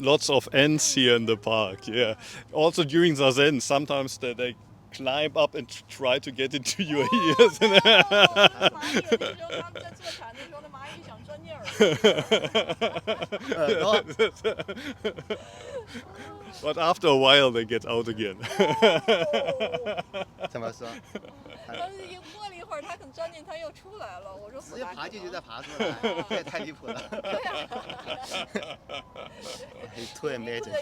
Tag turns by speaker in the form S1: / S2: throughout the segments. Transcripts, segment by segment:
S1: Lots of ants here in the park. Yeah. Also during Zazen, sometimes they climb up and try to get into your ears. But after a while they get out again.
S2: 怎么说？
S3: 摸了一会儿，它很钻进，它又出来了。我说
S2: 直接爬进去再爬出来，这也太离谱了。Too amazing.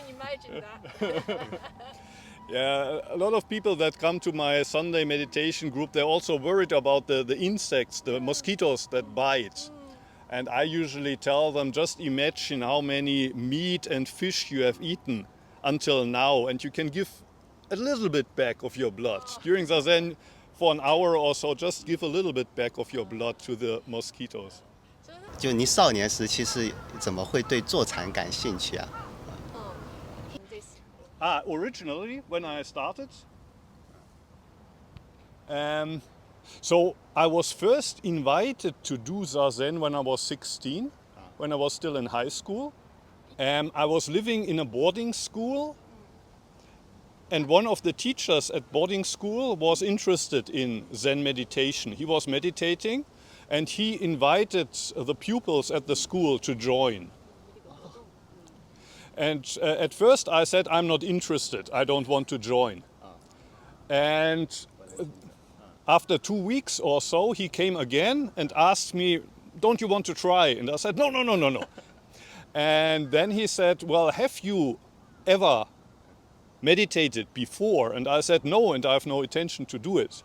S1: Yeah, a lot of people that come to my Sunday meditation group, they're also worried about the insects, the mosquitoes that bite. And I usually tell them, just imagine how many meat and fish you have eaten until now, and you can give a little bit back of your blood. During Zazen, for an hour or so, just give a little bit back of your blood to the mosquitoes.
S2: 就你少年时期是怎么会对坐禅感兴趣啊？
S1: Originally, when I started, so I was first invited to do Zazen when I was 16, when I was still in high school. I was living in a boarding school, and one of the teachers at boarding school was interested in Zen meditation. He was meditating, and he invited the pupils at the school to join. And at first I said, I'm not interested, I don't want to join. And after 2 weeks or so, he came again and asked me, don't you want to try? And I said, no. And then he said, well, have you ever meditated before? And I said, no, and I have no intention to do it.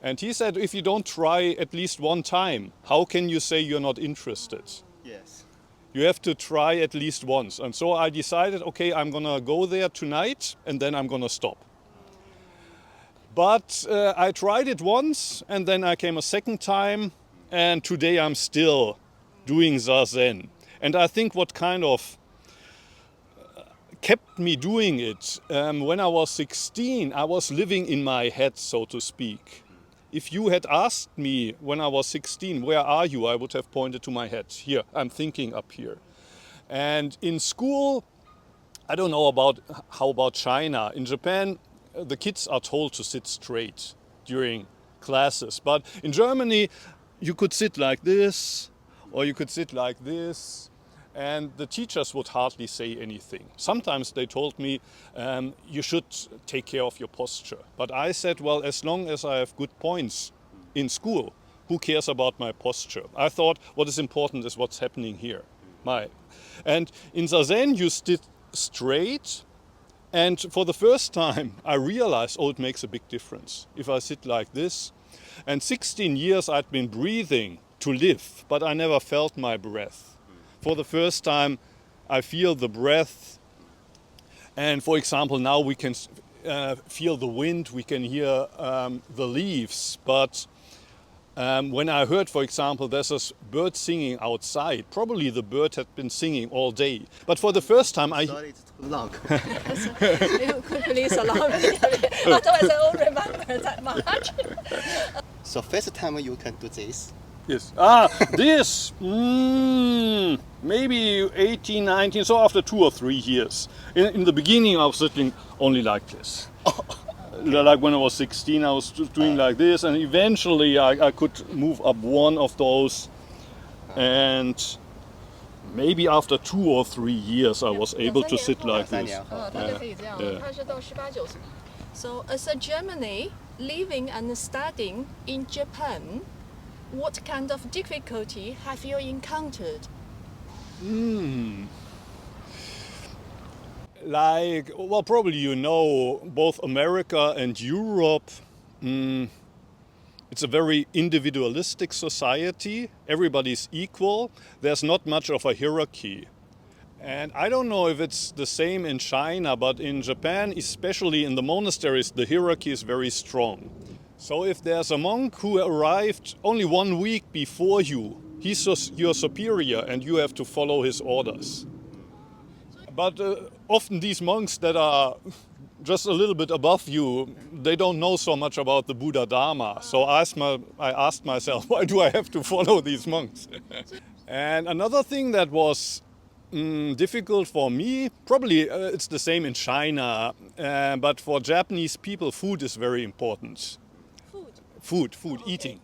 S1: And he said, if you don't try at least one time, how can you say you're not interested?
S2: Yes.
S1: You have to try at least once. And so I decided, okay, I'm gonna go there tonight and then I'm gonna stop. But I tried it once and then I came a second time, and today I'm still doing Zazen. And I think what kind of kept me doing it, when I was 16, I was living in my head, so to speak. If you had asked me when I was 16, where are you? I would have pointed to my head. Here, I'm thinking up here. And in school, I don't know how about China. In Japan, the kids are told to sit straight during classes. But in Germany, you could sit like this, or you could sit like this. And the teachers would hardly say anything. Sometimes they told me, you should take care of your posture. But I said, well, as long as I have good points in school, who cares about my posture? I thought what is important is what's happening here. And in Zazen, you sit straight. And for the first time, I realized, oh, it makes a big difference if I sit like this. And 16 years I'd been breathing to live, but I never felt my breath. For the first time, I feel the breath. And for example, now we can feel the wind, we can hear the leaves. But when I heard, for example, there's a bird singing outside, probably the bird had been singing all day. But for the first time,
S2: Sorry, it's too long.
S3: Please allow me. Otherwise, I won't remember that much.
S2: So first time you can do this.
S1: Yes. This, maybe 18, 19, so after 2 or 3 years. In the beginning, I was sitting only like this. Like when I was 16, I was doing like this, and eventually I could move up one of those. And maybe after 2 or 3 years, I was able to sit like this.
S3: So as a Germany, living and studying in Japan, what kind of difficulty have you encountered?
S1: Like, well, probably you know, both America and Europe, it's a very individualistic society. Everybody's equal. There's not much of a hierarchy. And I don't know if it's the same in China, but in Japan, especially in the monasteries, the hierarchy is very strong. So if there's a monk who arrived only 1 week before you, he's your superior and you have to follow his orders. But often these monks that are just a little bit above you, they don't know so much about the Buddha Dharma. So I asked myself, why do I have to follow these monks? And another thing that was difficult for me, probably it's the same in China, but for Japanese people, food is very important.
S3: Food.
S1: Food, eating.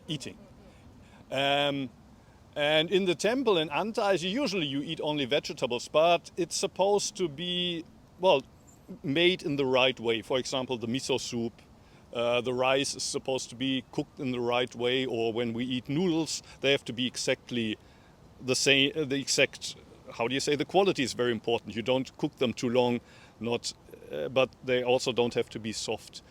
S1: And in the temple in Antai, usually you eat only vegetables, but it's supposed to be, well, made in the right way. For example, the miso soup, the rice is supposed to be cooked in the right way, or when we eat noodles, they have to be exactly the same, the exact, how do you say, the quality is very important. You don't cook them too long, but they also don't have to be soft.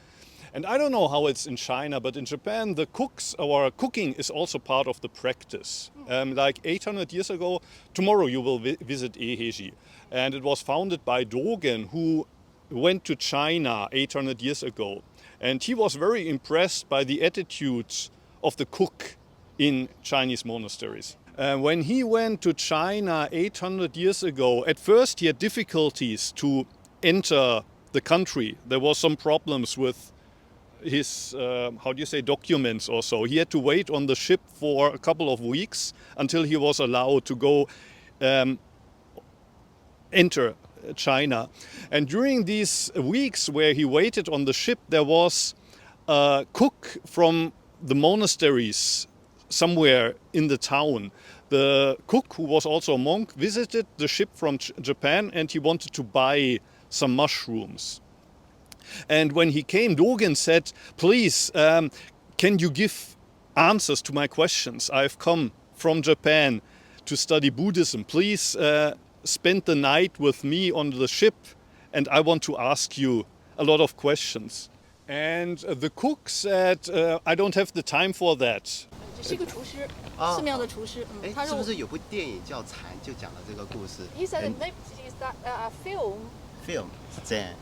S1: And I don't know how it's in China, but in Japan, the cooking is also part of the practice. Like 800 years ago, tomorrow you will visit Eheji. And it was founded by Dogen, who went to China 800 years ago. And he was very impressed by the attitudes of the cook in Chinese monasteries. When he went to China 800 years ago, at first he had difficulties to enter the country. There was some problems with his, documents or so. He had to wait on the ship for a couple of weeks until he was allowed to go enter China. And during these weeks where he waited on the ship, there was a cook from the monasteries somewhere in the town. The cook, who was also a monk, visited the ship from Japan, and he wanted to buy some mushrooms. And when he came, Dogen said, please, can you give answers to my questions? I've come from Japan to study Buddhism. Please spend the night with me on the ship, and I want to ask you a lot of questions. And the cook said, I don't have the time for that.
S3: 这是一个厨师，寺庙的厨师。他
S2: 是不是有部电影叫《禅》，就讲了这个故事
S3: He said maybe is that a film.？Film
S2: Zen.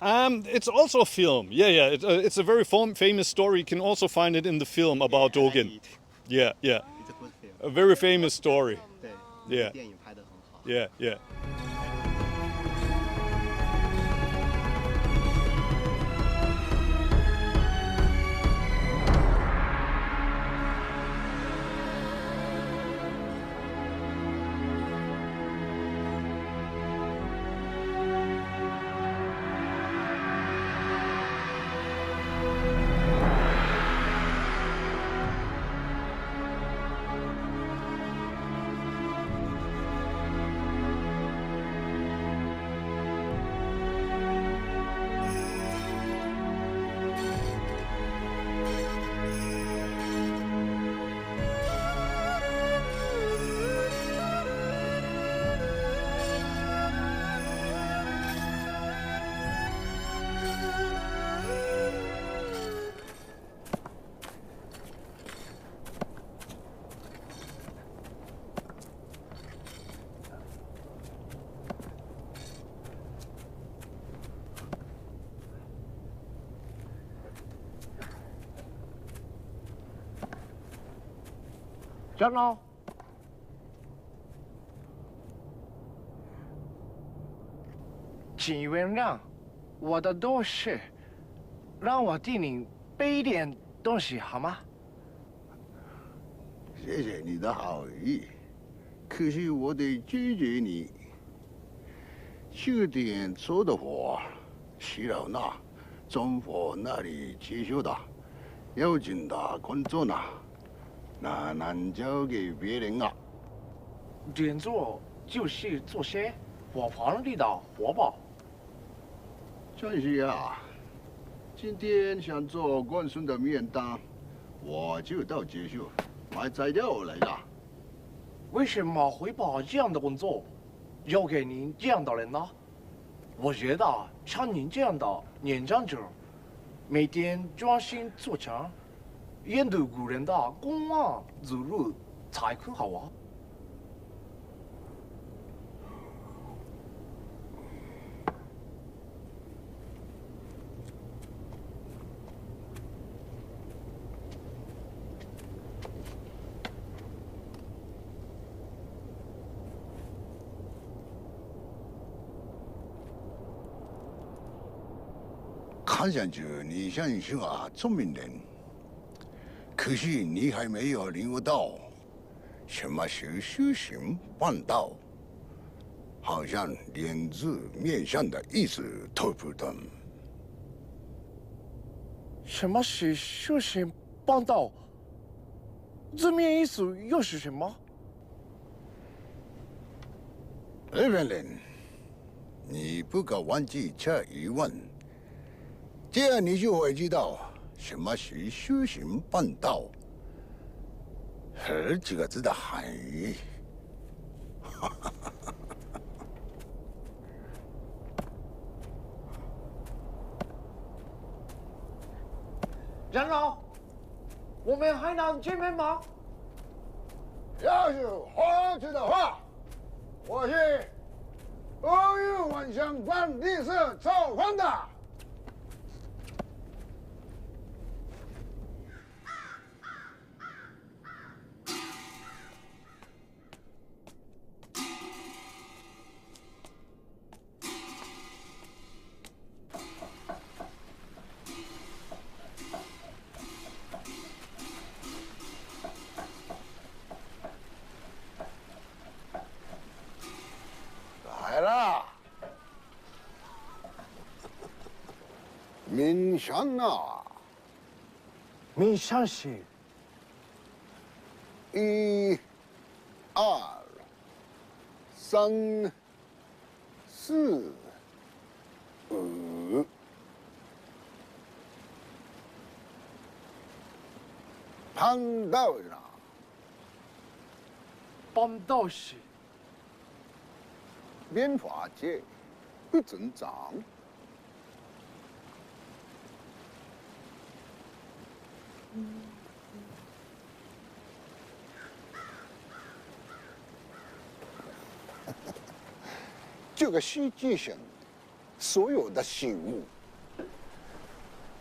S1: It's also a film. Yeah. It's a very famous story. You can also find it in the film about Dogen. Yeah.
S2: It's a good film.
S1: A very famous story.
S2: 对
S1: Yeah.
S2: 电影拍得很好。
S1: Yeah.
S4: 长老，请原谅我的多事，让我替您备一点东西好吗？
S5: 谢谢你的好意，可惜我得拒绝你。这点做的活是到那政府那里接受的，要紧的工作呢，那难交给别人啊。
S4: 点做就是做些我房里的活宝。
S5: 真是啊，今天想做关顺的面单，我就到结束买材料来了。
S4: 为什么会把这样的工作交给您这样的人呢？我觉得像您这样的年长者，每天专心做强，研读古人的公案自律才更好啊。
S5: 看上去你像是个聪明人，可惜你还没有领悟到什么是修行办道，好像连字面上的意思都不懂。
S4: 什么是修行办道？字面意思又是什么？
S5: 日本人，你不可忘记这一问，这样你就会知道什么是修行办道和几个字的含义。
S4: 长老，我们还能见面吗？
S5: 要是活着的话，我是欧玉晚上办绿色造访的。来了，冥想啊！
S4: 冥想是
S5: 1、2、3、4、5。pan道是哪？
S4: 办道是
S5: 变化界不增长。这个世界上所有的事物，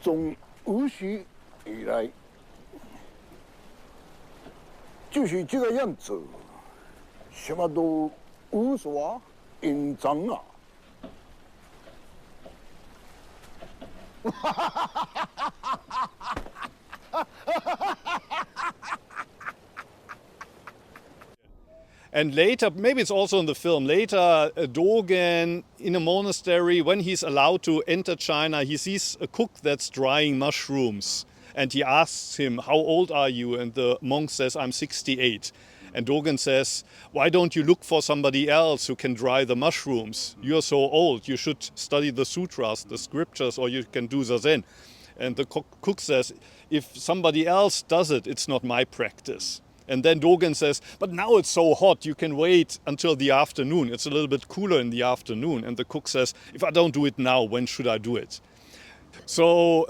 S5: 从无始以来就是这个样子，什么都无所隐藏啊！And
S1: later, maybe it's also in the film, later Dogen in a monastery, when he's allowed to enter China, he sees a cook that's drying mushrooms. And he asks him, how old are you? And the monk says, I'm 68. And Dogen says, why don't you look for somebody else who can dry the mushrooms? You're so old, you should study the sutras, the scriptures, or you can do Zazen. And the cook says, if somebody else does it, it's not my practice. And then Dogen says, but now it's so hot, you can wait until the afternoon. It's a little bit cooler in the afternoon. And the cook says, if I don't do it now, when should I do it? So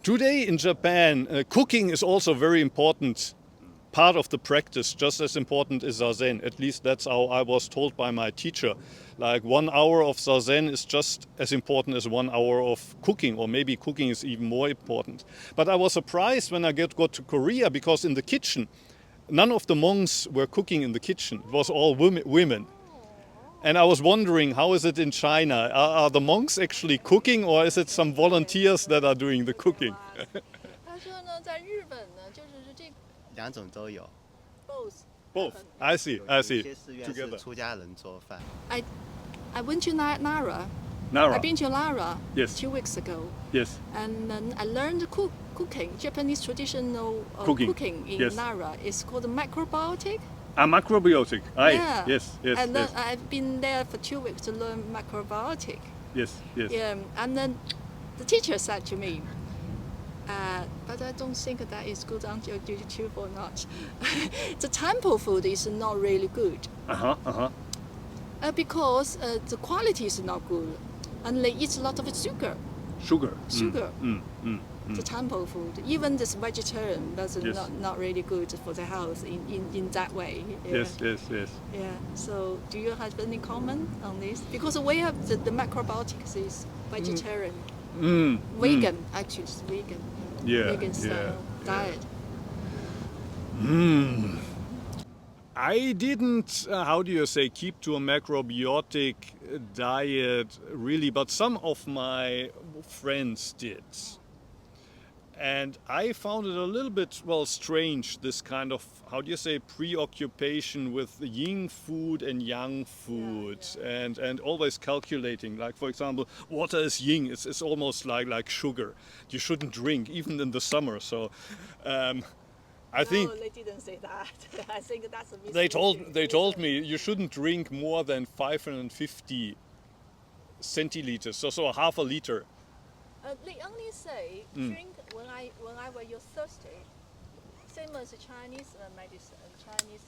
S1: today in Japan, cooking is also a very important part of the practice, just as important as Zazen. At least that's how I was told by my teacher. Like 1 hour of Zazen is just as important as 1 hour of cooking, or maybe cooking is even more important. But I was surprised when I got to Korea, because in the kitchen, none of the monks were cooking in the kitchen. It was all women. And I was wondering, how is it in China? Are the monks actually cooking, or is it some volunteers that are doing the cooking?
S3: 他说呢，在日本呢，就是这
S2: 两种都有。
S3: both.
S1: Both. I see. I
S2: 有
S1: see.
S2: 些寺院是
S1: Together.
S2: 出家人做饭。
S3: I went to Nara.
S1: Nara.
S3: I've been to Nara
S1: Yes.
S3: 2 weeks ago,
S1: Yes.
S3: and then I learned cooking. Japanese traditional cooking in
S1: Yes.
S3: Nara. It's called macrobiotic.
S1: A macrobiotic. Aye.
S3: Yeah.
S1: Yes. Yes.
S3: And then
S1: Yes.
S3: I've been there for 2 weeks to learn macrobiotic.
S1: Yes. Yes.
S3: Yeah, and then the teacher said to me, but I don't think that is good on YouTube or not. The temple food is not really good because the quality is not good, and they eat a lot of sugar.
S1: Sugar.
S3: Sugar. The temple food, even this vegetarian, that's
S1: Yes.
S3: not really good for the health in that way. Yeah.
S1: Yes. Yes. Yes.
S3: Yeah. So, do you have any comment on this? Because we have the macrobiotics is vegetarian, vegan. Actually, it's vegan.
S1: Yeah.
S3: Vegan style
S1: Yeah.
S3: diet.
S1: I didn't, how do you say, keep to a macrobiotic diet really, but some of my friends did. And I found it a little bit, well, strange, this kind of, how do you say, preoccupation with yin food and yang food, and always calculating. Like, for example, water is yin, it's almost like sugar. You shouldn't drink, even in the summer. So I think
S3: No, they didn't say that. I think that's a
S1: they told me you shouldn't drink more than 550 centiliters, so half a liter.
S3: They only say drink when you're thirsty. Same as Chinese medicine, Chinese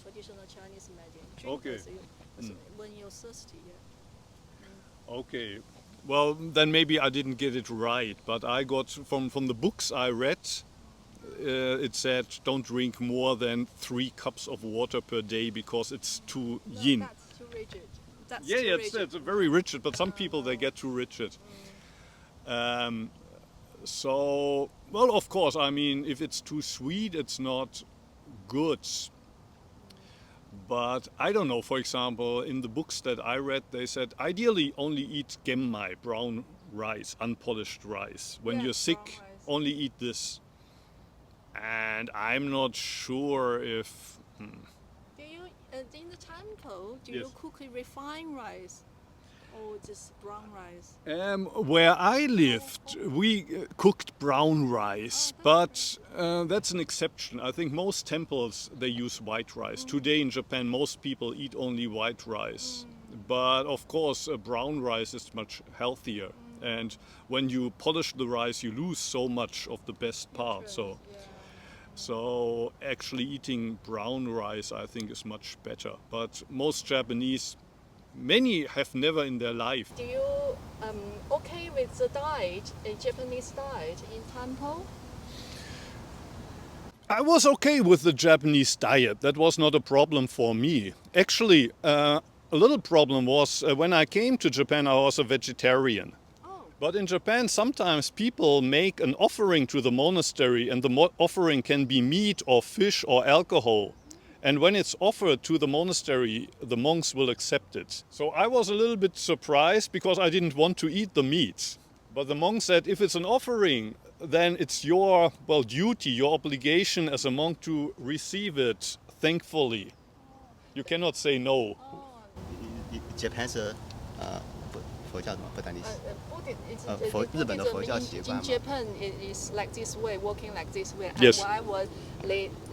S3: traditional Chinese medicine. Drink
S1: Okay.
S3: when you're thirsty. Yeah.
S1: Okay. Well, then maybe I didn't get it right, but I got from the books I read, it said don't drink more than 3 cups of water per day because it's too
S3: No,
S1: yin.
S3: that's too rigid. That's
S1: Yeah,
S3: too
S1: yeah,
S3: rigid.
S1: it's very rigid, but some people they get too rigid. So, well, of course, I mean, if it's too sweet, it's not good. But I don't know, for example, in the books that I read, they said ideally only eat genmai, brown rice, unpolished rice. When
S3: Yeah,
S1: you're sick,
S3: brown rice.
S1: only eat this. And I'm not sure if...
S3: Do you in the temple? Do
S1: Yes.
S3: you cook refined rice or just brown rice?
S1: Where I lived, we cooked brown rice, but that's an exception. I think most temples they use white rice. Today in Japan, most people eat only white rice, but of course, brown rice is much healthier. And when you polish the rice, you lose so much of the best part. So actually eating brown rice, I think, is much better. But most Japanese, many have never in their life.
S3: Do you okay with the diet, a Japanese diet in temple?
S1: I was okay with the Japanese diet. That was not a problem for me. Actually, a little problem was when I came to Japan, I was a vegetarian. But in Japan, sometimes people make an offering to the monastery, and the offering can be meat or fish or alcohol. And when it's offered to the monastery, the monks will accept it. So I was a little bit surprised because I didn't want to eat the meat. But the monk said, if it's an offering, then it's your, well, duty, your obligation as a monk to receive it thankfully. You cannot say no.
S2: Japan's 佛教怎么不丹尼斯？ 日本的佛教习惯
S3: In
S2: 嘛。
S3: Japan, it is like this way, working like this way.
S1: Yes.
S3: And why would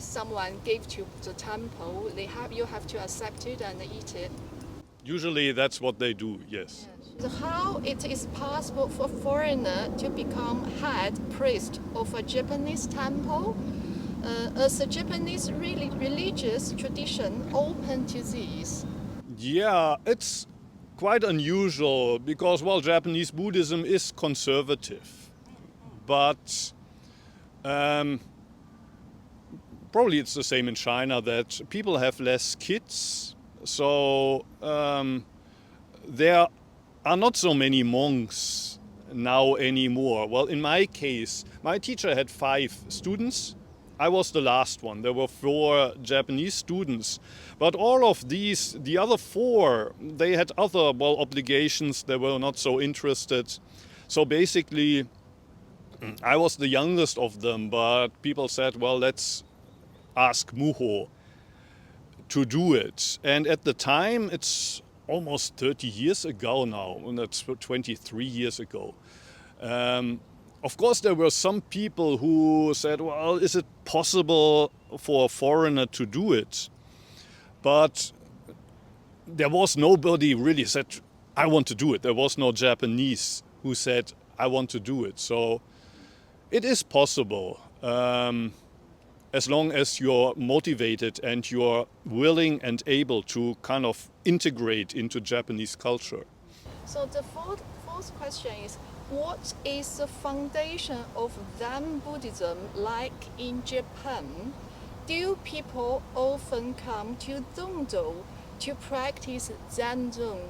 S3: someone give to the temple? You have to accept it and eat it.
S1: Usually that's what they do, yes.
S3: So how it is possible for foreigner to become head priest of a Japanese temple? As a Japanese religious tradition open to this?
S1: Yeah, it's quite unusual because, well, Japanese Buddhism is conservative. But probably it's the same in China that people have less kids. So there are not so many monks now anymore. Well, in my case, my teacher had 5 students. I was the last one. There were 4 Japanese students. But all of these, the other 4, they had other, well, obligations. They were not so interested. So basically, I was the youngest of them. But people said, well, let's ask Muho to do it. And at the time, it's almost 30 years ago now. And that's 23 years ago. Of course, there were some people who said, well, is it possible for a foreigner to do it? But there was nobody really said, I want to do it. There was no Japanese who said, I want to do it. So it is possible, as long as you're motivated and you're willing and able to kind of integrate into Japanese culture.
S3: So the fourth question is, what is the foundation of Zen Buddhism like in Japan? Do people often come to Zongdo to practice Zen-zong?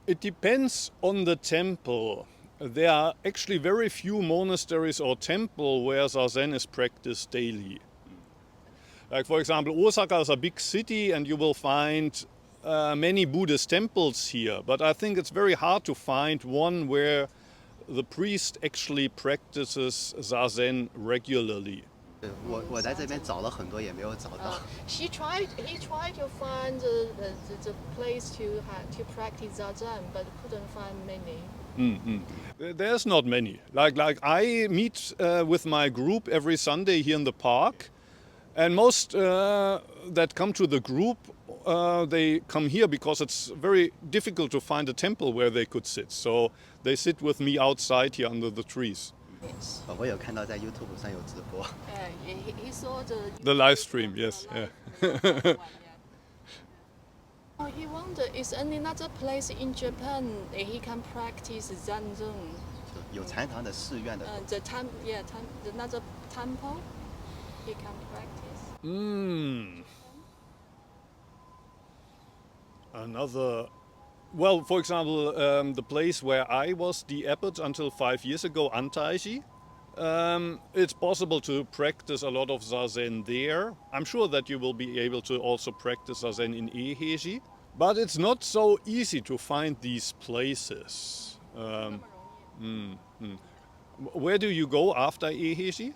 S1: It depends on the temple. There are actually very few monasteries or temples where Zazen is practiced daily. Like for example, Osaka is a big city and you will find many Buddhist temples here. But I think it's very hard to find one where the priest actually practices Zazen regularly.
S2: 我在这边找了很多也没有找到。
S3: He tried to find the place to practice Zazen, but couldn't find many.
S1: There's not many. Like I meet with my group every Sunday here in the park, and most that come to the group, they come here because it's very difficult to find a temple where they could sit. So they sit with me outside here under the trees.
S3: Yes.
S2: 我有看到在 YouTube 上有直播。
S3: He saw
S1: The live stream, yes. Yeah.
S3: Oh, he wondered, is any other place in Japan he can practice Zazen?
S2: 有禅堂的寺院的。
S3: Another temple he can practice.
S1: Another. Well, for example, the place where I was the abbot until 5 years ago, Antaiji, it's possible to practice a lot of Zazen there. I'm sure that you will be able to also practice Zazen in Eiheiji, but it's not so easy to find these places. Where do you go after Eiheiji?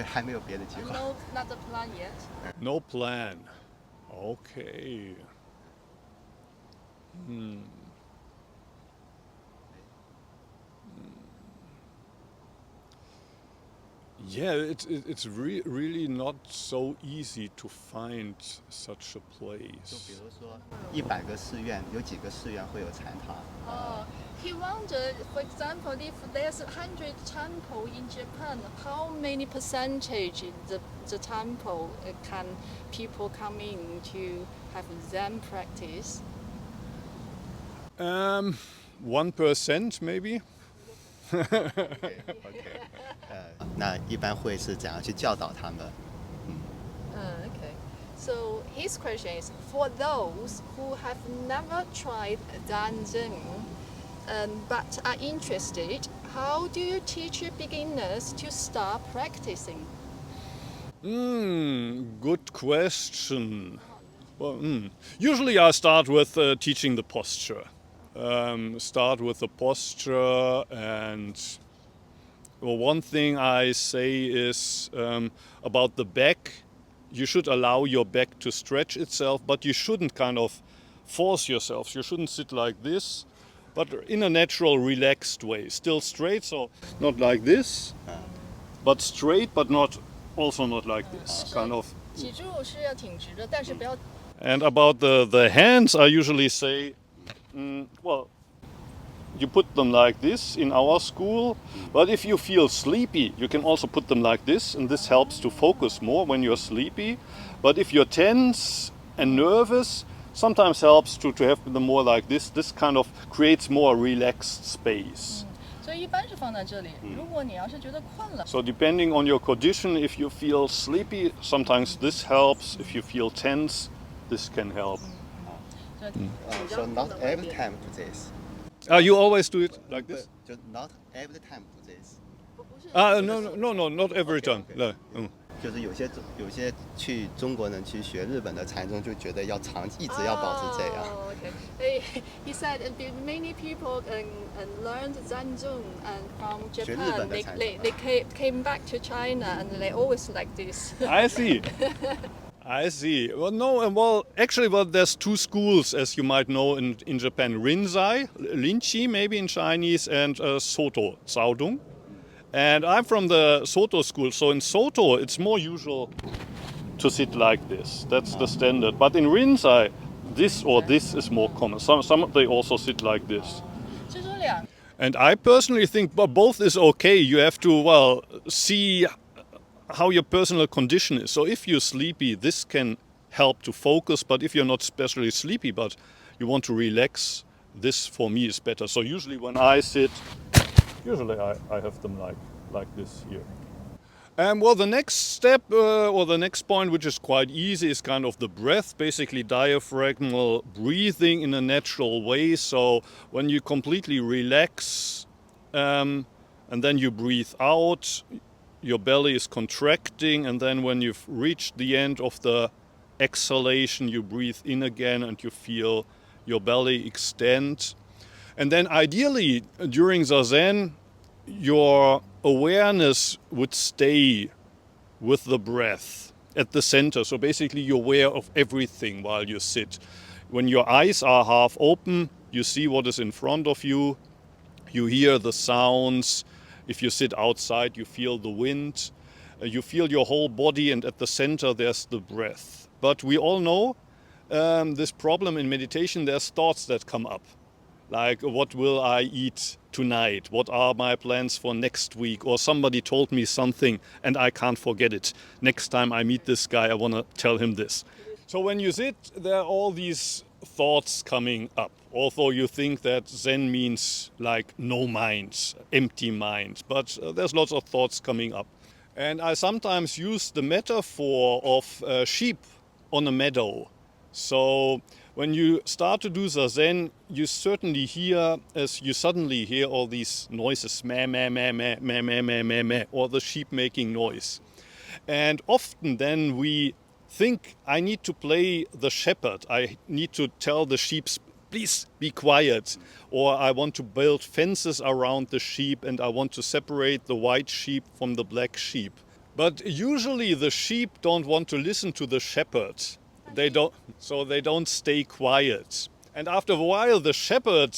S2: 还没有别的计划。
S3: No, not the plan yet.
S1: No plan. Okay. Yeah, it's really not so easy to find such a
S2: 就
S1: place.
S2: 比如说100个寺院，有几个寺院会有禅堂？
S3: He wondered, for example, if there's 100 temple in Japan, how many percentage the temple can people come in to have Zen practice?
S1: 1% maybe.
S2: OK， 那一般会是怎样去教导他们？
S3: Okay. So his question is, for those who have never tried Zazen but are interested, how do you teach beginners to start practicing?
S1: Good question. Well, usually I start with teaching the posture. Start with the posture, and well, one thing I say is about the back. You should allow your back to stretch itself, but you shouldn't kind of force yourself. You shouldn't sit like this, but in a natural, relaxed way. Still straight, so not like this, but straight, but also not like this. Kind of.
S3: 脊柱是要挺直的，但是不要
S1: And about the hands, I usually say, well, you put them like this in our school, but if you feel sleepy, you can also put them like this, and this helps to focus more when you're sleepy. But if you're tense and nervous, sometimes helps to have them more like this. This kind of creates more relaxed space.
S3: 所以一般是放在这里。如果你要是觉得困了，
S1: So depending on your condition, if you feel sleepy, sometimes this helps. If you feel tense, this can help.
S2: So not every time do this.
S1: You always do it like this?
S2: 就 not every time do this.
S1: No, not every time. No.
S2: 就是有些去中国人去学日本的禅宗，就觉得一直要保持这样。
S3: Oh, okay. He said many people learned Zazen and from Japan. They came back to China and they always like this.
S1: I see. I see. Well, no, well, actually, there's two schools, as you might know, in Japan. Rinzai, Linchi, maybe in Chinese, and Soto, Zaodong. And I'm from the Soto school, so in Soto, it's more usual to sit like this. That's the standard. But in Rinzai, this or this is more common. Some they also sit like this.
S3: 就说两
S1: And I personally think both is okay. You have to, see how your personal condition is. So if you're sleepy, this can help to focus. But if you're not especially sleepy, but you want to relax, this for me is better. So usually when I sit, I have them like this here. Well, the next step or the next point, which is quite easy, is kind of the breath, basically diaphragmal breathing in a natural way. So when you completely relax and then you breathe out, your belly is contracting, and then when you've reached the end of the exhalation, you breathe in again and you feel your belly extend. And then ideally during Zazen, your awareness would stay with the breath at the center. So basically you're aware of everything while you sit. When your eyes are half open, you see what is in front of you. You hear the sounds. If you sit outside, you feel the wind. You feel your whole body, and at the center there's the breath. But we all know this problem in meditation. There's thoughts that come up. Like, what will I eat tonight? What are my plans for next week? Or somebody told me something and I can't forget it. Next time I meet this guy, I want to tell him this. So when you sit, there are all these thoughts coming up. Although you think that Zen means like no mind, empty mind. But there's lots of thoughts coming up. And I sometimes use the metaphor of sheep on a meadow. So when you start to do Zazen, you certainly hear, as you suddenly hear all these noises, meh, meh, meh, meh, meh, meh, meh, meh, meh, or the sheep making noise. And often then we think, I need to play the shepherd. I need to tell the sheep, please be quiet. Or I want to build fences around the sheep and I want to separate the white sheep from the black sheep. But usually the sheep don't want to listen to the shepherd. They don't stay quiet. And after a while, the shepherd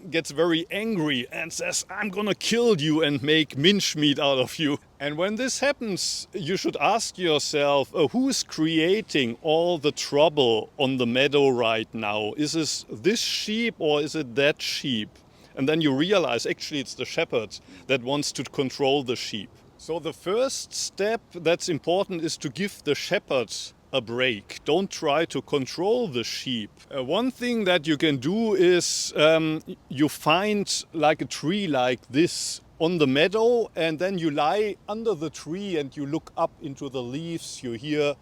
S1: gets very angry and says, I'm gonna kill you and make mincemeat out of you. And when this happens, you should ask yourself, who's creating all the trouble on the meadow right now? Is this sheep or is it that sheep? And then you realize actually it's the shepherd that wants to control the sheep. So the first step that's important is to give the shepherd a break. Don't try to control the sheep. One thing that you can do is you find like a tree like this on the meadow, and then you lie under the tree and you look up into the leaves. You hear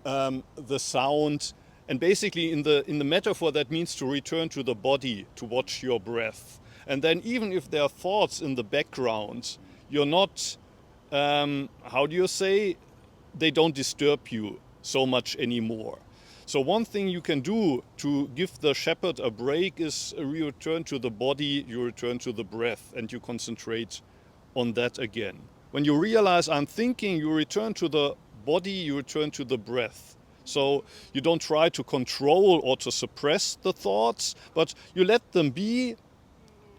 S1: the sound, and basically in the metaphor that means to return to the body, to watch your breath. And then even if there are thoughts in the background, you're not they don't disturb you so much anymore. So one thing you can do to give the shepherd a break is you return to the body, you return to the breath, and you concentrate on that again. When you realize I'm thinking, you return to the body, you return to the breath. So you don't try to control or to suppress the thoughts, but you let them be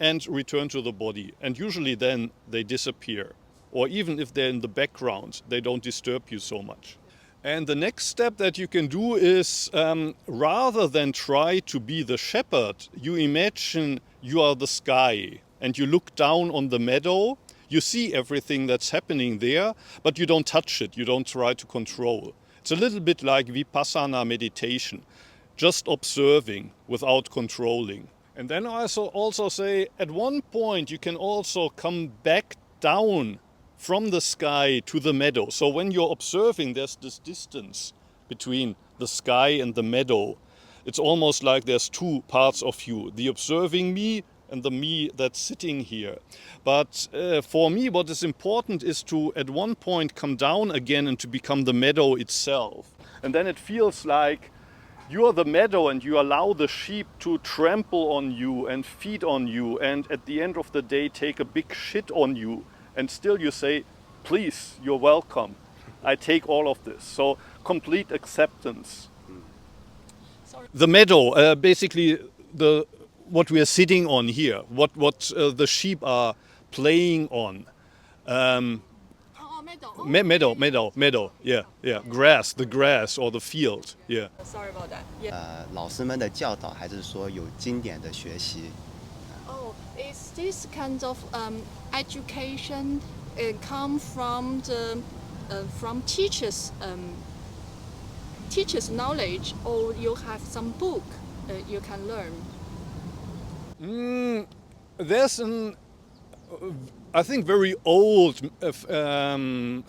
S1: and return to the body. And usually then they disappear. Or even if they're in the background, they don't disturb you so much. And the next step that you can do is rather than try to be the shepherd, you imagine you are the sky and you look down on the meadow. You see everything that's happening there, but you don't touch it. You don't try to control. It's a little bit like Vipassana meditation, just observing without controlling. And then I also say at one point you can also come back down from the sky to the meadow. So when you're observing, there's this distance between the sky and the meadow. It's almost like there's two parts of you, the observing me and the me that's sitting here. But for me, what is important is to, at one point, come down again and to become the meadow itself. And then it feels like you're the meadow and you allow the sheep to trample on you and feed on you and at the end of the day take a big shit on you. And still you say, please, you're welcome. I take all of this. So complete acceptance.
S3: Sorry.
S1: The meadow, basically what we are sitting on here, what the sheep are playing on. Meadow, yeah. Grass, the grass or the field, yeah.
S3: Sorry about that. Yeah.
S2: 老师们的教导还是说有经典的学习？
S3: Oh, is this kind of education come from the from teachers knowledge, or you have some book you can learn?
S1: There's I think very old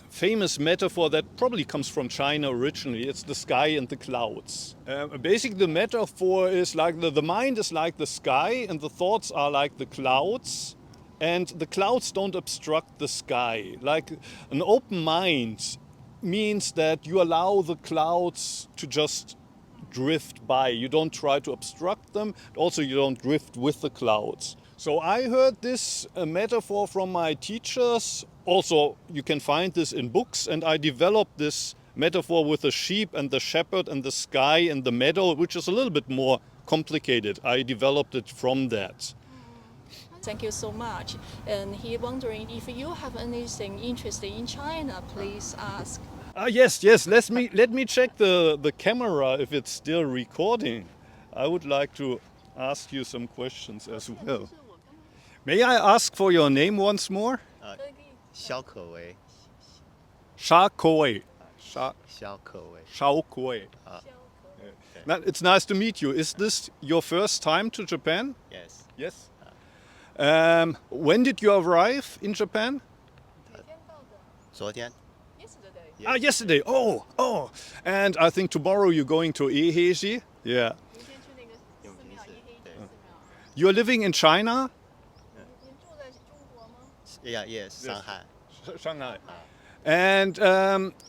S1: famous metaphor that probably comes from China originally. It's the sky and the clouds. Basically the metaphor is like the mind is like the sky and the thoughts are like the clouds. and the clouds don't obstruct the sky. Like an open mind means that you allow the clouds to just drift by. You don't try to obstruct them. Also, you don't drift with the clouds. So I heard this metaphor from my teachers. Also, you can find this in books, and I developed this metaphor with the sheep and the shepherd and the sky and the meadow, which is a little bit more complicated. I developed it from that.
S3: Thank you so much. And he wondering if you have anything interesting in China, please ask.
S1: Yes. Let me check the camera if it's still recording. I would like to ask you some questions as well. May I ask for your name once more?
S2: 肖可为，
S1: Kewei
S2: 肖可为，
S1: Kewei. Now, it's nice to meet you. Is this your first time to Japan?
S2: Yes.
S1: Yes. When did you arrive in Japan?
S2: 昨天
S3: Yesterday.
S1: Yesterday. Oh. And I think tomorrow you're going to Eheji. Yeah.
S3: 明天去那个寺庙，一黑寺庙。
S1: You're living in China?
S3: 您住在中国吗？
S2: yes 上海
S1: Shanghai. And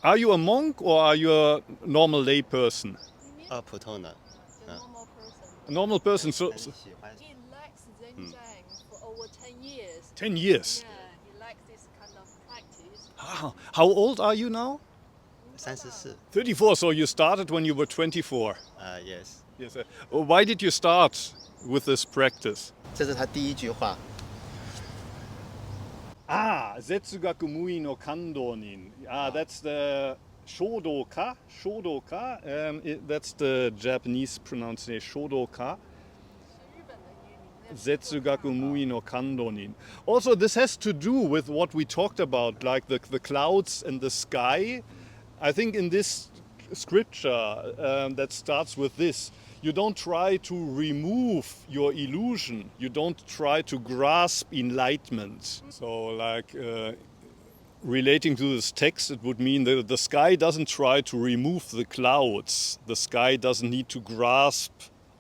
S1: are you a monk or are you a normal lay person?
S2: 普通的，
S3: The normal person.
S1: A normal person. So
S2: 喜欢
S3: He likes Zen for over 10 years.
S1: 10 years.
S3: Yeah, he likes this kind of practice.
S1: How old are you now?
S2: 34
S1: 34. So you started when you were 24.
S2: yes，
S1: Yes. Why did you start with this practice?
S2: 这是他第一句话，
S1: Setsugaku Mui no Kando nin. That's the Shodoka. That's the Japanese pronunciation. Shodoka.
S3: 日本的渔民
S1: Setsugaku Mui no Kando nin. Also, this has to do with what we talked about, like the clouds and the sky. I think in this scripture that starts with this, you don't try to remove your illusion. You don't try to grasp enlightenment. So, like relating to this text, it would mean that the sky doesn't try to remove the clouds. The sky doesn't need to grasp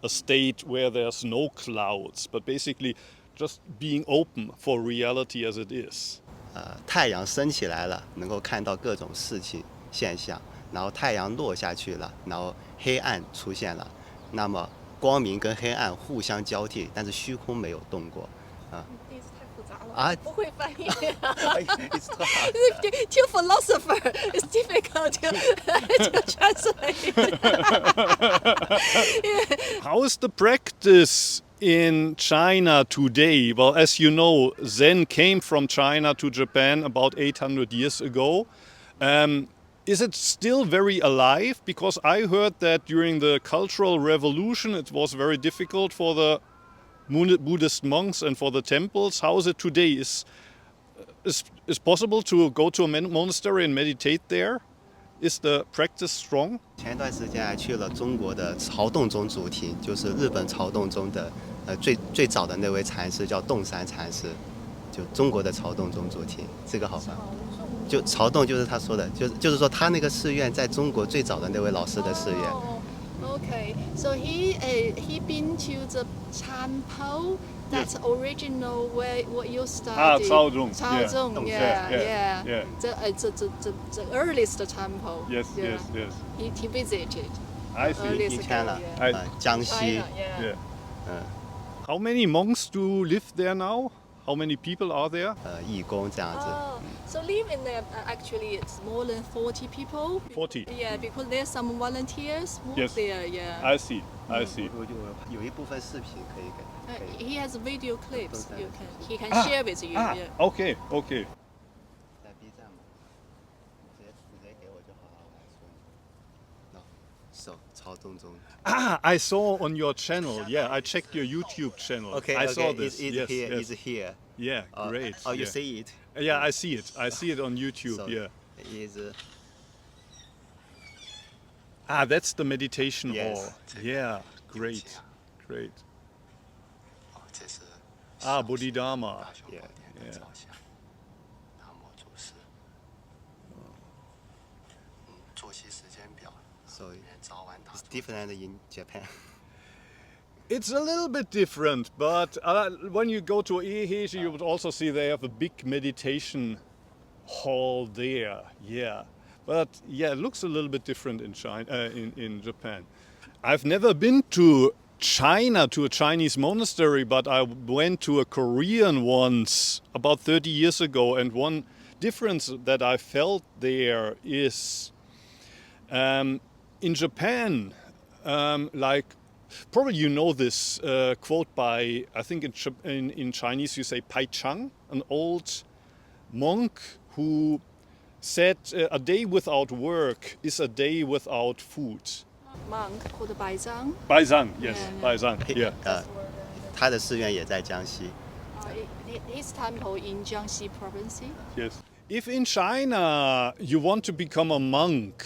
S1: a state where there's no clouds, but basically just being open for reality as it is.
S2: 太阳升起来了，能够看到各种事情现象，然后太阳落下去了，然后黑暗出现了，那么光明跟黑暗互相交替，但是虚空没有动过。
S3: 第一次太复杂了，
S2: 啊
S3: 不会翻译。
S2: It's too hard.
S3: To philosopher, it's difficult to translate.
S1: How is the practice in China today? Well, as you know, Zen came from China to Japan about 800 years ago. Is it still very alive? Because I heard that during the Cultural Revolution it was very difficult for the Buddhist monks and for the temples. How is it today? Is possible to go to a monastery and meditate there? Is the practice strong?
S2: 前一段时间还去了中国的曹洞宗主题，就是日本曹洞宗的最早的那位禅师叫洞山禅师，就中国的曹洞宗主题，这个好吧？就曹洞就是他说的，就是说他那个寺院在中国最早的那位老师的寺院。
S3: Okay, so he been to the temple that's original where what you studied.
S1: Caozhong.
S3: Caozhong,
S1: Yeah.
S3: The earliest temple.
S1: Yes.
S3: He visited.
S1: I see.
S3: Earliest
S2: 以前了
S3: temple, yeah.，
S2: 江西
S3: China, yeah.
S1: How many monks do live there now? How many people are there?
S2: 义工这样子。
S3: Oh, so live in there. Actually, it's more than 40 people.
S1: 40.
S3: Yeah, because there's some volunteers work
S1: Yes.
S3: there. Yeah.
S1: I see.
S2: 我有一部分视频可以给。
S3: He has video clips. He can
S1: Ah,
S3: share with you. Yeah.
S1: Okay.
S2: 在 B 站嘛，你直接给我就好了，我来说你。No, so 曹洞宗。
S1: I saw on your channel. Yeah, I checked your YouTube channel.
S2: Okay,
S1: I
S2: okay,
S1: saw this.
S2: It's
S1: yes,
S2: here.
S1: yes.
S2: It's here.
S1: Yeah, great.
S2: Oh, you
S1: yeah.
S2: see it?
S1: Yeah, I see it. I see it on YouTube.
S2: So
S1: Yeah.
S2: Is
S1: That's the meditation
S2: Yes.
S1: hall. Yeah, great.
S5: 这是
S1: Bodhidharma.
S2: yeah.
S5: 照相，南无祖师。作息时间表，
S2: So
S5: 早晚打
S2: it's different in Japan.
S1: It's a little bit different, but when you go to Eheji, you would also see they have a big meditation hall there. Yeah, but yeah, it looks a little bit different in China, in Japan. I've never been to China, to a Chinese monastery, but I went to a Korean once about 30 years ago, and one difference that I felt there is in Japan, like probably you know this quote by, I think in Chinese you say Pai Chang, an old monk who said a day without work is a day without food.
S3: Monk called Baizang.
S1: Baizang, yes,
S3: Yeah.
S1: Baizang, yeah.
S2: 他的寺院也在江西。
S3: His temple in Jiangxi province.
S1: Yes. If in China you want to become a monk,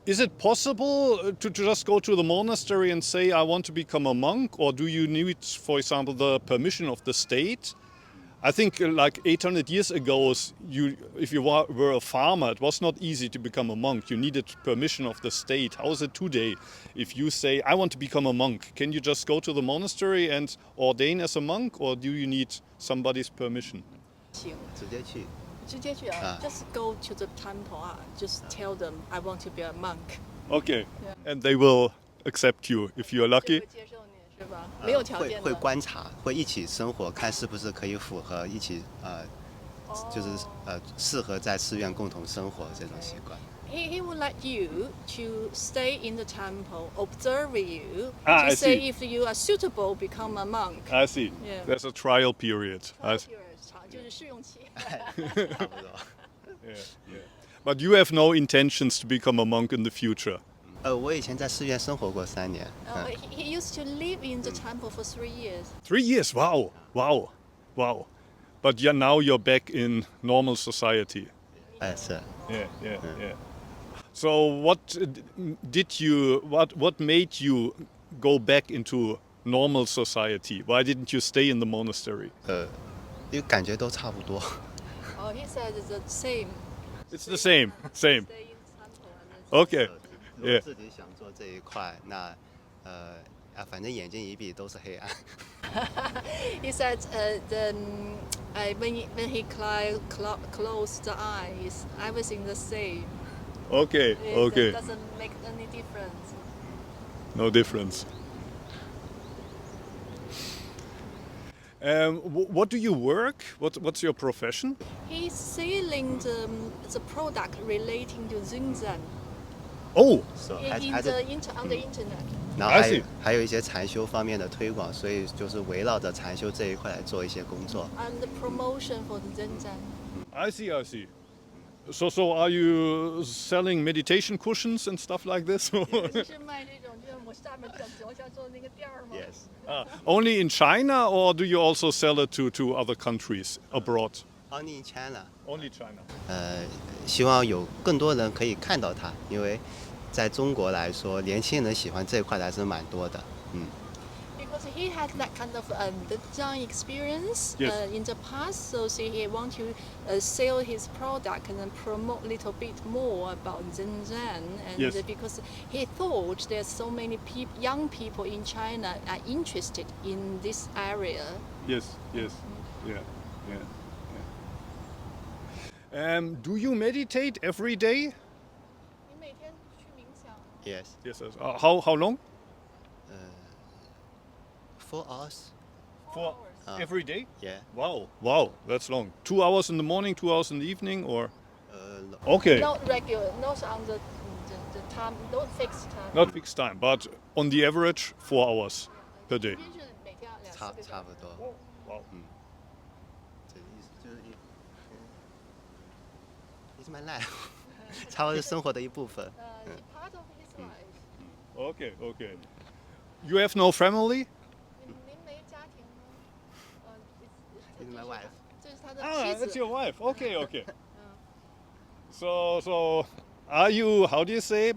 S1: is it possible to just go to the monastery and say, I want to become a monk? Or do you need, for example, the permission of the state? I think like 800 years ago, if you were a farmer, it was not easy to become a monk. You needed permission of the state. How is it today? If you say, I want to become a monk, can you just go to the monastery and ordain as a monk? Or do you need somebody's permission?
S3: 行，
S2: 直接去。
S3: 直接去啊 Just go to the temple 啊 Just tell them I want to be a monk.
S1: Okay. And they will accept you if you're
S3: 就
S1: lucky.
S3: 会接受你是吧？没有条件
S2: 会
S3: 的。
S2: 观察，会一起生活，看是不是可以符合一起就是适合在寺院共同生活这种习惯。
S3: He would like you to stay in the temple, observe you,
S1: Ah,
S3: to
S1: I
S3: say
S1: see.
S3: if you are suitable, become a monk.
S1: I see.
S3: Yeah.
S1: There's a trial period. I see.
S3: 就是试用期。
S2: 差不多。
S1: Yeah, yeah. But you have no intentions to become a monk in the future.
S2: 我以前在寺院生活过3年。
S3: He used to live in the temple for 3 years.
S1: 3 years. Wow. Wow. Wow. But yeah, now you're back in normal society.
S2: 是。
S1: Yeah, yeah, yeah. So what made you go back into normal society? Why didn't you stay in the monastery?
S2: 因为感觉都差不多。
S3: Oh, he said it's the same.
S1: It's the same. Same.
S3: Stay in the temple and then
S1: Okay.
S2: 如果
S1: Yeah.
S2: 自己想做这一块，那反正眼睛一闭都是黑暗。
S3: He said when he closed the eyes, everything the same.
S1: Okay. Okay.
S3: It doesn't make any difference.
S1: No difference. What do you work? What's your profession?
S3: He's selling the product relating to Zazen
S1: Oh,
S2: 还是
S3: on the internet.
S2: 然后
S1: I
S2: 还有
S1: see.
S2: 还有一些禅修方面的推广，所以就是围绕着禅修这一块来做一些工作。
S3: And the promotion for the Zazen.
S1: I see. I see. So are you selling meditation cushions and stuff like this?
S3: 就是卖这种，就是我下面脚下做那个垫儿吗？
S2: Yes.
S1: Only in China, or do you also sell it to other countries abroad?
S2: Only in China.
S1: Only China.
S2: 希望有更多人可以看到它，因为在中国来说，年轻人喜欢这一块的还是蛮多的。
S3: Because he had that kind of the Zhang experience
S1: Yes.
S3: in the past, so he want to sell his product and then promote a little bit more about Zazen. And
S1: Yes.
S3: because he thought there's so many young people in China are interested in this area.
S1: Yes. Yes. Yeah. Yeah. Do you meditate every day?
S3: 你每天去冥想
S2: Yes.
S1: Yes. How long?
S2: 4 hours.
S1: For every day?
S2: Yeah.
S1: Wow. That's long. 2 hours in the morning, 2 hours in the evening, or? Okay.
S3: Not regular, not on the time, not fixed time.
S1: Not fixed time, but on the average, 4 hours per day.
S3: 平均是每天2-4个小时。
S2: 差不多。
S1: Wow.
S2: 这意思就是It's my life. 差不多是生活的一部分。
S3: Part of his life.
S1: Okay. You have no family?
S3: 您没家庭吗
S2: It's my wife.
S3: 这是他的
S1: Ah,
S3: 妻
S1: that's
S3: 子。
S1: your wife. Okay. So, are you? How do you say?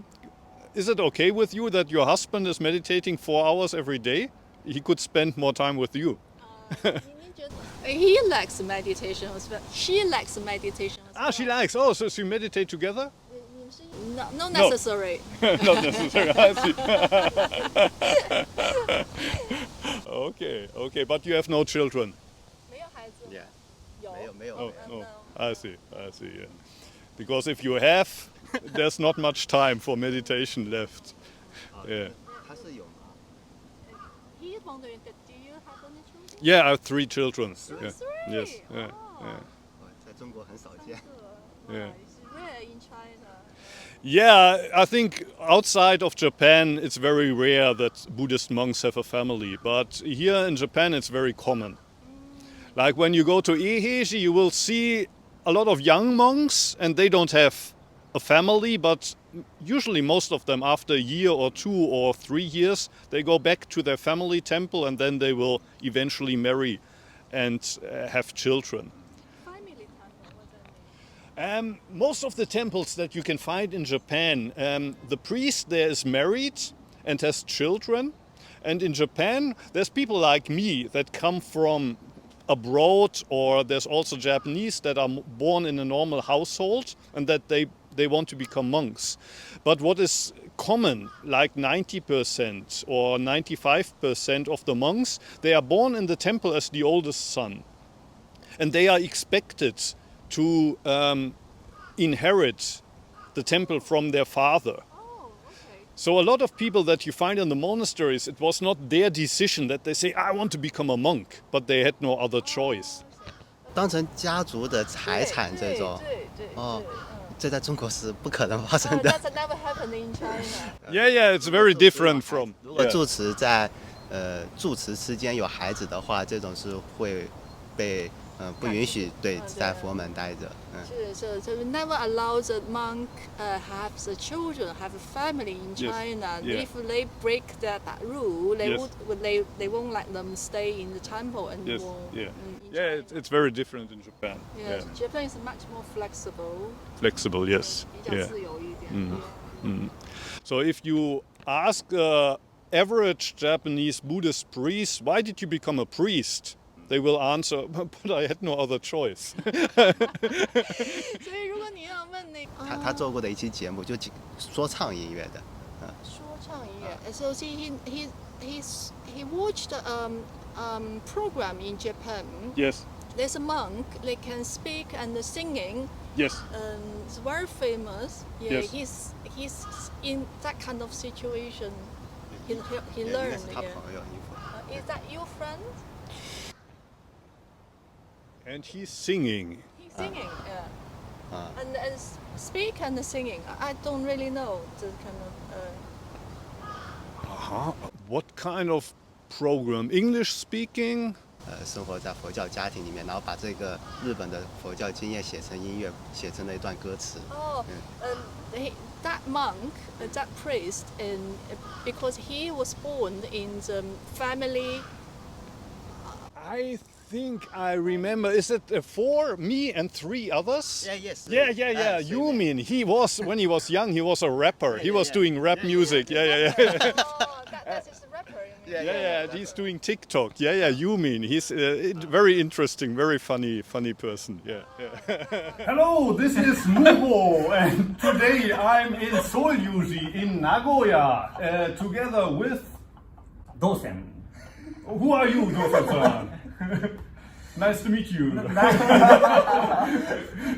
S1: Is it okay with you that your husband is meditating 4 hours every day? He could spend more time with you.
S3: 您觉得 He likes meditation as well. She likes meditation as well.
S1: Ah, she likes. Oh, so you meditate together?
S3: Not necessary.
S1: Not necessarily. I see. Okay, okay, but you have no children.
S3: 没有孩子吗
S2: Yeah.
S3: 有
S2: 没有
S1: Oh,
S3: no.
S1: oh, I see, yeah. Because if you have, there's not much time for meditation left. Yeah.
S2: 他是有吗？
S3: He is wondering that do you have any children?
S1: Yeah, I have 3 children. Yeah.
S3: Three?
S1: Yes, yeah,
S3: Oh.
S1: yeah.
S2: 在中国很少见。
S1: Yeah.
S3: It's rare in China.
S1: Yeah, I think outside of Japan it's very rare that Buddhist monks have a family, but here in Japan it's very common. Like when you go to Eheji, you will see a lot of young monks and they don't have a family, but usually most of them after a year or 2 or 3 years, they go back to their family temple and then they will eventually marry and have children.
S3: Family temple, what does that mean?
S1: Most of the temples that you can find in Japan, the priest there is married and has children. And in Japan, there's people like me that come from abroad, or there's also Japanese that are born in a normal household and that they want to become monks. But what is common, like 90% or 95% of the monks, they are born in the temple as the oldest son. And they are expected to inherit the temple from their father.
S3: Oh, okay.
S1: So a lot of people that you find in the monasteries, it was not their decision that they say, I want to become a monk, but they had no other choice.
S2: 当成家族的财产这种，
S3: 对，
S2: 哦，这在中国是不可能发生
S3: Oh,
S2: 的。
S3: that's never happened in China.
S1: Yeah, it's very different from...
S2: 如果
S1: yeah.
S2: 住持在住持之间有孩子的话，这种是会被不允许对在佛门待着。
S3: So we never allow the monk have the children, have a family in
S1: Yes.
S3: China.
S1: Yeah.
S3: If they break that rule, they
S1: Yes.
S3: they won't let them stay in the temple anymore.
S1: Yes, yeah.
S3: In
S1: Yeah,
S3: China.
S1: it's very different in Japan.
S3: Yes, Japan is much more flexible.
S1: Flexible, yes.
S3: 比较
S1: Yeah.
S3: 自由一点。
S1: So if you ask an average Japanese Buddhist priest, why did you become a priest? They will answer, but I had no other choice.
S3: 所以如果你要问那
S2: 他做过的一期节目就说唱音乐的，
S3: 说唱音乐，so he watched program in Japan.
S1: Yes,
S3: There's a monk. They can speak and singing.
S1: yes.
S3: It's very famous. Yeah,
S1: Yes.
S3: he's in that kind of situation. He
S2: 应该
S3: learned.
S2: 是他
S3: Yeah.
S2: 朋友。
S3: Is that your friend?
S1: And he's singing.
S3: He's singing. Yeah. And speak and singing. I don't really know the kind of.
S1: What kind of program? English speaking?
S2: 生活在佛教家庭里面，然后把这个日本的佛教经验写成音乐，写成了一段歌词。
S3: Oh, that monk, that priest, because he was born in the family.
S1: I think I remember. Is it 4, me and 3 others?
S2: Yes.
S1: Yeah. Yumin. He was, when he was young, he was a rapper. He was doing rap music. Yeah.
S3: Oh, that is a rapper. You mean?
S1: Yeah, he's doing TikTok. Yeah, Yumin. He's very interesting, very funny person. Yeah.
S6: Hello, this is Mubo, and today I'm in Soryuji in Nagoya, together with
S7: Dogen.
S6: Who are you, Dogen-san? Nice to meet you.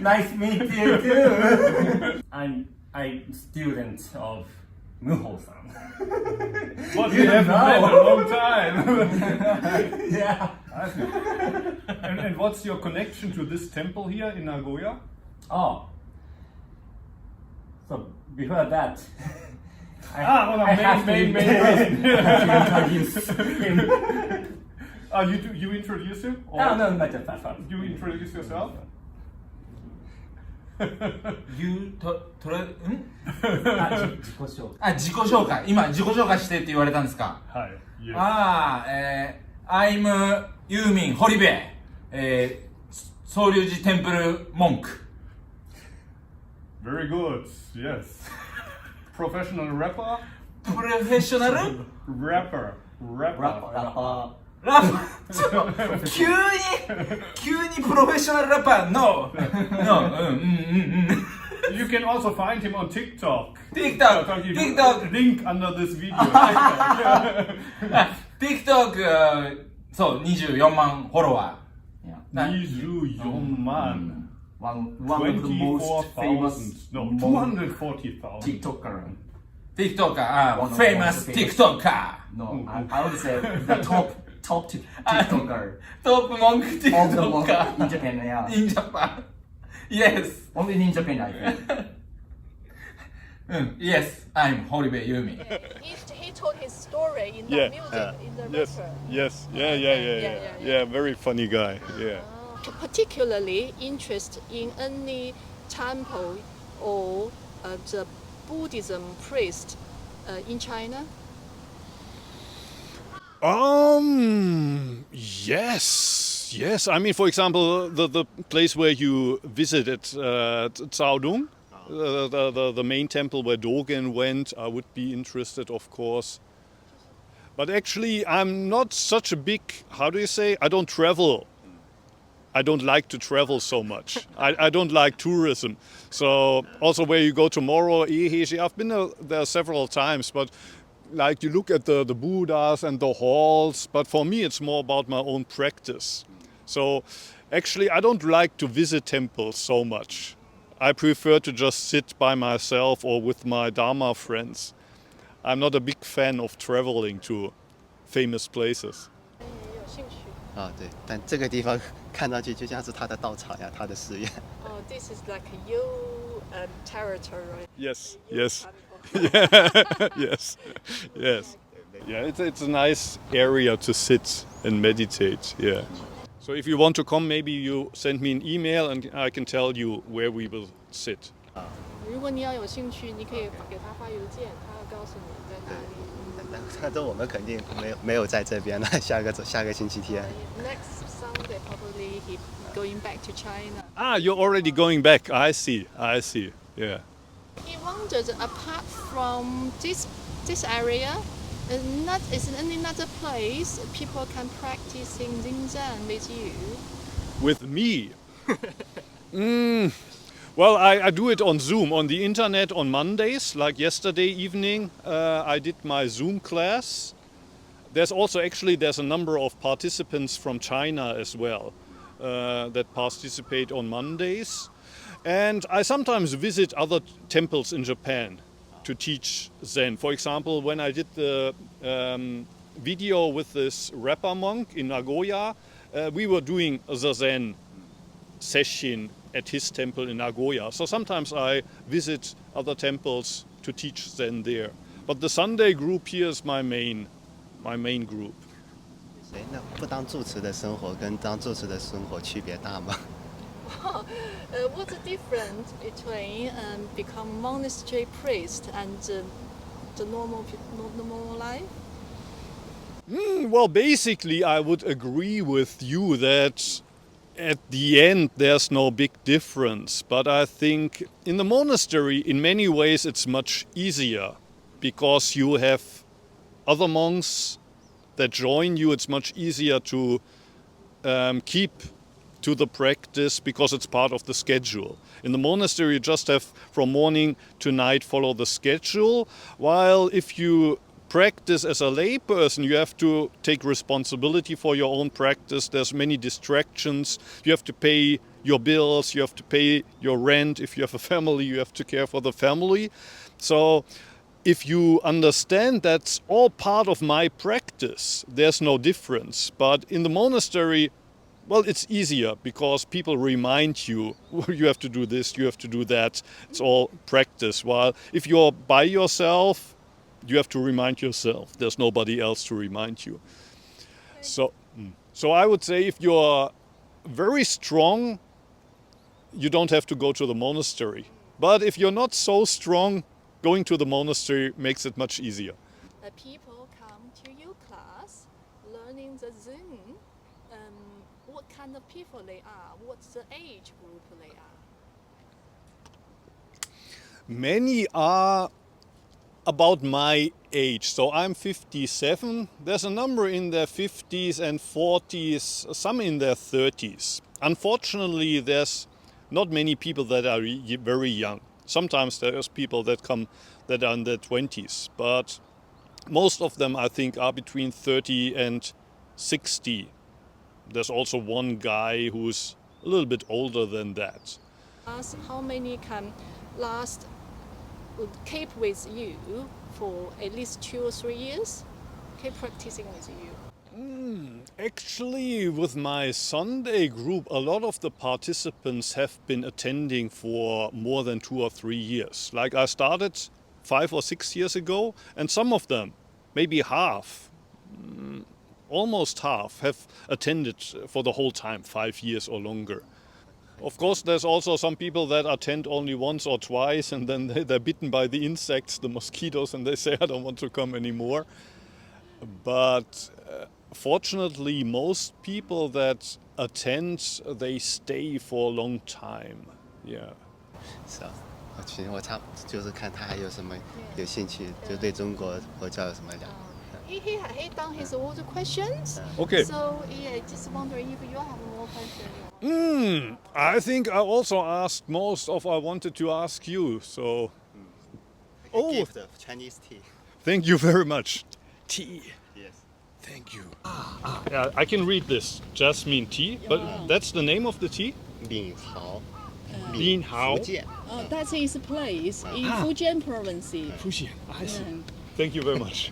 S7: Nice to meet you too. I'm student of Muho-san.
S6: But we haven't met in a long time.
S7: Yeah.
S6: And what's your connection to this temple here in Nagoya?
S7: Oh. So before that,
S6: main
S7: introduce him.
S6: You introduce him? Or
S7: No, not just that.
S6: You introduce yourself?
S7: You 自己紹介。今自己紹介してって言われたんですか。
S6: Hi. Yes.
S7: I'm Yumin 堀部、総龍寺テンプル文句。
S6: Very good. Yes. Professional rapper?
S7: プロフェッショナル
S6: Rapper.
S7: ラッパー急にプロフェッショナルラッパー No
S6: You can also find him on TikTok.
S7: TikTok
S6: Link under this video.
S7: TikTok、そう、24万フォロワー。
S6: 24man.
S8: One of the most famous
S6: 24,000. No, 240,000.
S8: TikToker.
S7: TikToker、One
S8: of
S7: famous
S8: the most
S7: TikToker.
S8: No, I would say the top TikToker
S7: トップ文句
S8: of the most
S7: TikToker
S8: in Japan. Yeah,
S7: in Japan. Yes.
S8: only in Japan I think.
S7: Yes, I'm Horibe Yumin.
S3: He told his story in the
S1: Yeah.
S3: music, in the
S1: Yes,
S3: record.
S1: yes, yeah, very funny guy, yeah.
S3: Particularly interested in any temple or the Buddhism priest in China?
S1: Yes. I mean, for example, the place where you visited, Caodong, the main temple where Dogen went, I would be interested, of course. But actually, I'm not such a big, how do you say, I don't travel. I don't like to travel so much. I don't like tourism. So also where you go tomorrow, Eheshi, I've been there several times, but like you look at the Buddhas and the halls, but for me it's more about my own practice. So actually I don't like to visit temples so much. I prefer to just sit by myself or with my Dharma friends. I'm not a big fan of traveling to famous places.
S3: 有兴趣。
S2: 啊，对，但这个地方看上去就像是他的道场呀，他的寺院。
S3: Oh, this is like you territory.
S1: Yes,
S3: You
S1: yes.
S3: temple.
S1: yes. Yeah, it's a nice area to sit and meditate. Yeah. So if you want to come, maybe you send me an email and I can tell you where we will sit.
S3: 如果你要有兴趣，你可以给他发邮件，他会告诉你在哪里。
S2: 但是我们肯定没有在这边了，下个星期天。
S3: Next Sunday, probably he going back to China.
S1: Ah, you're already going back. I see. Yeah.
S3: He wondered, apart from this area, is any another place people can practice in Zen with you?
S1: With me? Well, I do it on Zoom, on the internet on Mondays, like yesterday evening. I did my Zoom class. There's a number of participants from China as well that participate on Mondays. And I sometimes visit other temples in Japan to teach Zen. For example, when I did the video with this rapper monk in Nagoya, we were doing a Zazen session at his temple in Nagoya. So sometimes I visit other temples to teach Zen there. But the Sunday group here is my main group.
S2: 所以那不当住持的生活跟当住持的生活区别大吗？
S3: What's the difference between become monastery priest and the normal life?
S1: Well, basically, I would agree with you that at the end there's no big difference. But I think in the monastery, in many ways, it's much easier because you have other monks that join you. It's much easier to keep to the practice because it's part of the schedule. In the monastery, you just have from morning to night follow the schedule, while if you practice as a layperson, you have to take responsibility for your own practice. There's many distractions. You have to pay your bills, you have to pay your rent. If you have a family, you have to care for the family. So if you understand that's all part of my practice, there's no difference. But in the monastery, well, it's easier because people remind you, you have to do this, you have to do that. It's all practice. While if you're by yourself, you have to remind yourself. There's nobody else to remind you. So I would say if you're very strong, you don't have to go to the monastery. But if you're not so strong, going to the monastery makes it much easier.
S3: People come to your class learning the Zen. What kind of people they are? What's the age group they are?
S1: Many are about my age. So I'm 57. There's a number in their 50s and 40s, some in their 30s. Unfortunately, there's not many people that are very young. Sometimes there's people that come that are in their 20s. But Most of them, I think, are between 30 and 60. There's also one guy who's a little bit older than that.
S3: Ask how many can last, keep with you for at least 2 or 3 years? Keep practicing with you.
S1: Actually, with my Sunday group, a lot of the participants have been attending for more than 2 or 3 years. Like I started 5 or 6 years ago, and some of them, maybe half, almost half, have attended for the whole time, 5 years or longer. Of course, there's also some people that attend only once or twice, and then they're bitten by the insects, the mosquitoes, and they say, I don't want to come anymore. But fortunately, most people that attend, they stay for a long time. Yeah.
S2: 是啊，我就是看他还有什么有兴趣，就对中国佛教有什么了解。
S3: He done his all the questions.
S1: Okay.
S3: So yeah, just wondering if you have more questions.
S1: I think I also asked most of I wanted to ask you. So, Oh.
S2: Gift of Chinese tea.
S1: thank you very much. Tea.
S2: Yes.
S1: Thank you. Yeah, I can read this. Jasmine tea, but that's the name of the tea?
S2: 闽豪，
S1: 闽豪。
S2: 福建。
S3: That is a place in Fujian province.
S1: Fujian. I see.
S3: Yeah.
S1: Thank you very much.